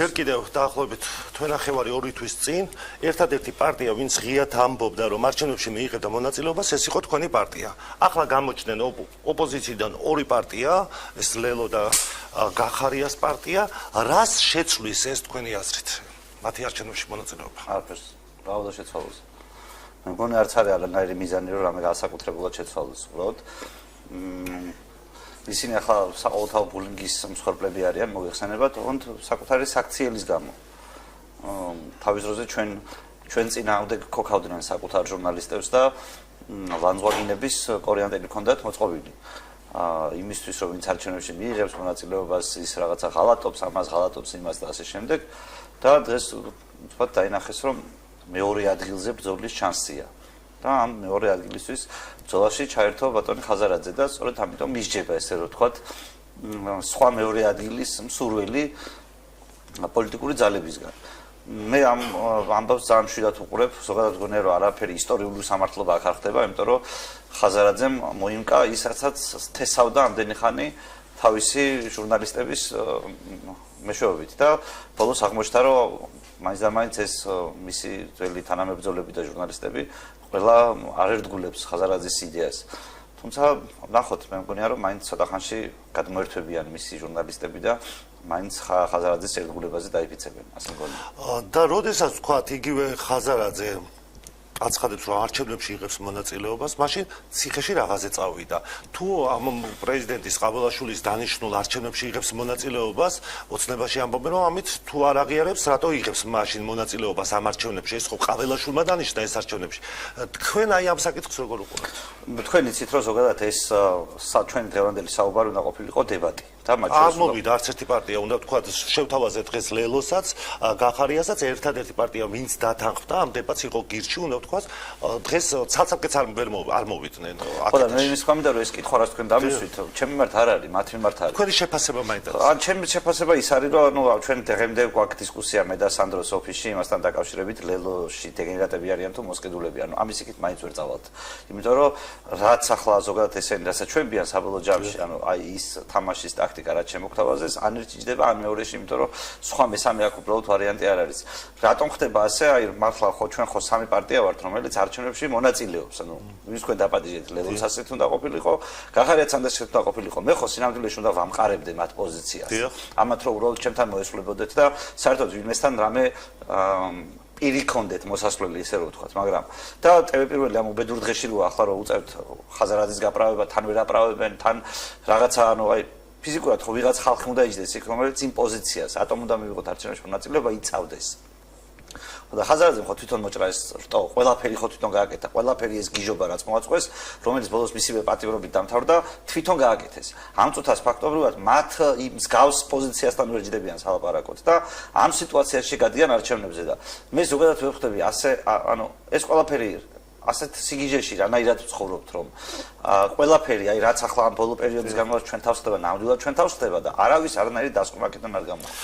ჯერ კიდევ დაახლოებით თვენახევარი 2 თვის წინ ერთადერთი პარტია, ვინც ღიად ამბობდა, რომ არჩევნებში მიიღებდა მონაწილეობას, ეს იყო თქვენი პარტია. ახლა გამოჩნდნენ ოპოზიციიდან 2 პარტია, ეს ლელო და გახარიას პარტია, რას შეცვლის ეს თქვენი აზრით? მათი არჩევნებში მონაწილეობა. არაფერს, რა უნდა შეცვალოს. მე მგონი არც არის არანაირი მიზანი, რომ რამე განსაკუთრებულად შეცვალოს, უბრალოდ. ისინი ახლა საყოველთაო ბულინგის მსხვერპლები არიან, მოიხსენებათ, თუმცა საკუთარი საქციელის გამო. თავის დროზე ჩვენ წინააღმდეგ ქოქავდნენ საკუთარ ჟურნალისტებს და ლანძღვაგინების კორიანტები ჰქონდათ მოწყობილი. იმისთვის, რომ ვინც არჩევნებში მიიღებს მონაწილეობას, ის რაღაცა ღალატობს, ამას ღალატობს, იმას და ასე შემდეგ. და დღეს ვთქვათ დაინახეს, რომ მეორე ადგილზე ბრძოლის შანსია. და ამ მეორე ადგილისთვის ბრძოლაში ჩაერთო ბატონი ხაზარაძე და სწორედ ამიტომ მისჯება ესე რომ ვთქვათ სხვა მეორე ადგილის მსურველი პოლიტიკური ძალებისგან. მე ამ ამბავს ძალიან მშვიდად უყურებ, ზოგადად გონია რომ არაფერი ისტორიული სამართლობა აქ არ ხდება, იმიტომ რომ ხაზარაძემ მოიმკა ისაც თესავდა ამდენი ხანი თავისი ჟურნალისტების მეშვეობით და ბოლოს აღმოჩნდა რომ მაინც და მაინც ეს მისი ძველი თანამებრძოლები და ჟურნალისტები ყველა არ ერთგულებს ხაზარაძის იდეას. თუმცა ნახოთ, მე მგონია რომ მაინც ცოტა ხანში გადმოერთვებიან მისი ჟურნალისტები და მაინც ხაზარაძის ერთგულებაზე დაიფიცებენ, ასე მგონია. და როდესაც ვთქვათ, იგივე ხაზარაძე აცხადებს, რომ არჩევნებში იღებს მონაწილეობას, მაშინ ციხეში რაღაცე წავიდა. თუ ამ პრეზიდენტის ყაბულაშვილის დანიშნულ არჩევნებში იღებს მონაწილეობას, ოცნებაში ამბობენ, რომ ამით თუ არ აღიარებს, რატო იღებს მაშინ მონაწილეობას ამ არჩევნებში? ეს ხო ყაბულაშვილმა დანიშნა ეს არჩევნებში. თქვენ აი ამ საკითხს როგორ უყურებთ? თქვენ იცით, რომ ზოგადად ეს ჩვენი დღევანდელი საუბარი უნდა ყოფილიყო დებატი. არ მოვიდა არც ერთი პარტია, უნდა ვთქვათ, შევთავაზეთ დღეს ლელოსაც, გახარიასაც, ერთადერთი პარტია, ვინც დათანხმდა ამ დებატს იყო გირჩი, უნდა ვთქვათ, დღეს ცალსაბკეც არ მოვიდნენ. ხო და მე იმის გამიდა რომ ეს კითხვა რაც თქვენ დამისვით, ჩემი მიმართ არ არის, მათი მიმართ არის. თქვენი შეფასება მაინტერესებს. ან ჩემი შეფასება ის არის, რომ ანუ ჩვენ დღემდე გვაქვს დისკუსია მე და სანდროს ოფისში იმასთან დაკავშირებით, ლელოში დეგენერატები არიან თუ მოსყიდულები, ანუ ამის იქით მაინც ვერ წავალთ. იმიტომ რომ რაც ახლა ზოგადად ესენი რასაც ჩვენბიან საბოლოო ჯამში, ანუ აი ის თამაშის ტაქტიკა რაც შემოგთავაზეს, ან ერთი ჯდება, ან მეორეში, იმიტომ რომ სხვა მესამე აქ უბრალოდ ვარიანტი არ არის. რატომ ხდება ასე? აი მართლა ხო ჩვენ ხო სამი პარტია ვართ, რომელიც არჩევნებში მონაწილეობს. ანუ ვინც თქვენ დაპატიჟეთ, ლელოც ასეთ უნდა ყოფილიყო, გახარიაც ამ დასეთ უნდა ყოფილიყო. მე ხო სინამდვილეში უნდა ვამყარებდე მათ პოზიციას. ამათ რომ უბრალოდ ჩემთან მოესწრებოდეთ და საერთოდ ვინმესთან რამე პირი კონდეთ მოსასვლელი ისე რომ ვთქვათ, მაგრამ და ტევ-პირველი ამ უბედურ დღეში რო ახლა რო უწევთ ხაზარაძის გაправება, თან ვერ აправებენ, თან რაღაცა ანუ აი ფიზიკურად ხო ვიღაც ხალხი უნდა იჯდეს იქ, რომელიც იმ პოზიციას, ატომ უნდა მივიღოთ არჩევნებში მონაწილეობა, იცავდეს. და ხაზარაძემ ხო თვითონ მოჭრა ეს რტო, ყველაფერი ხო თვითონ გააკეთა, ყველაფერი ეს გიჟობა რაც მოაწყვეს, რომელიც ბოლოს მისივე პატიმრობით დამთავრდა, თვითონ გააკეთეს. ამ წუთას ფაქტობრივად მათ იმ მსგავს პოზიციასთან ვერ ჯდებიან სალაპარაკოდ და ამ სიტუაციაში გადიან არჩევნებზე და მე ზოგადად ვერ ხვდები ასე, ანუ ეს ყველაფერი ასეთ სიგიჟეში რანაირად ვცხოვრობთ, რომ ყველაფერი, აი რაც ახლა ამ ბოლო პერიოდის განმავლობაში ჩვენ თავს ხდება, ნამდვილად ჩვენ თავს ხდება და არავის არანაირი დასკვნა აქედან არ გამოდის.